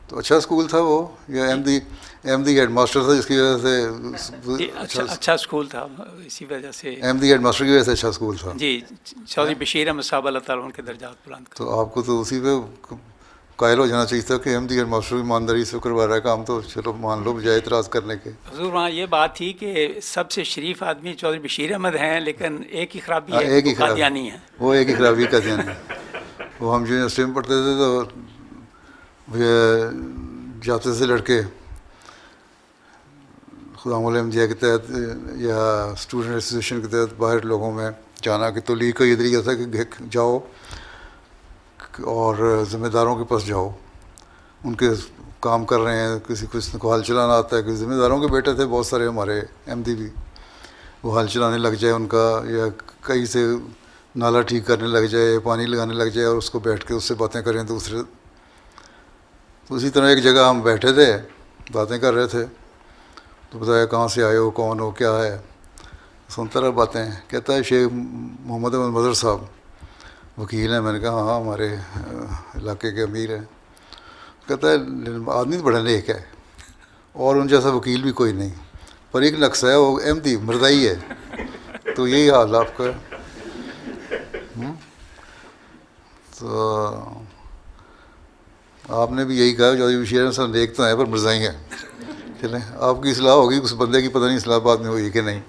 तो अच्छा स्कूल था वो, या एमडी हेड मास्टर था जिसकी वजह से अच्छा स्कूल था, इसी वजह से। एमडी हेड मास्टर की वजह से अच्छा स्कूल था। जी, चौधरी बशीर अहमद साहब अल्लाह ताला उनके दर्जात बुलंद तो करें। आपको तो उसी पे कायल हो जाना चाहिए था कि एमडी हेड मास्टर ईमानदारी से करवा रहा है काम, तो चलो मान लो बजाय इतराज़ करने के। हुजूर वहाँ ये बात थी कि सबसे शरीफ आदमी चौधरी बशीर अहमद हैं, लेकिन एक ही खराबी हाँ, है कि एक वो ही खराबी, कादियानी है। वो एक ही खराबी का ध्यान है। वो हम यूनिवर्सिटी में पढ़ते थे तो जाते थे लड़के खुदाम एमजिया के तहत या स्टूडेंट एसोसिएशन के तहत बाहर लोगों में जाना, कि तो लीग का ये तरीका था कि जाओ और ज़िम्मेदारों के पास जाओ, उनके काम कर रहे हैं, किसी को हल चलाना आता है, किसी ज़िम्मेदारों के बेटे थे बहुत सारे हमारे एमडी भी, वो हल चलाने लग जाए उनका, या कहीं से नाला ठीक करने लग जाए, पानी लगाने लग जाए, और उसको बैठ के उससे बातें करें दूसरे। तो उसी तरह एक जगह हम बैठे थे, बातें कर रहे थे, तो बताया कहाँ से आए हो, कौन हो, क्या है, सुनता रहा बातें। कहता है शेख मोहम्मद अहमद मदर साहब वकील हैं। मैंने कहा हाँ, हमारे इलाके के अमीर हैं। कहता है आदमी तो बड़ा नेक है और उन जैसा वकील भी कोई नहीं, पर एक नक्श है, वो एमडी मरदाई है। तो यही हाल आपका है। तो आपने भी यही कहा, चौधरी बशीर अहमद नेक तो हैं पर मरदाई हैं। चलें, आपकी इस्लाह होगी, उस बंदे की पता नहीं इस्लाह बाद में हुई कि नहीं।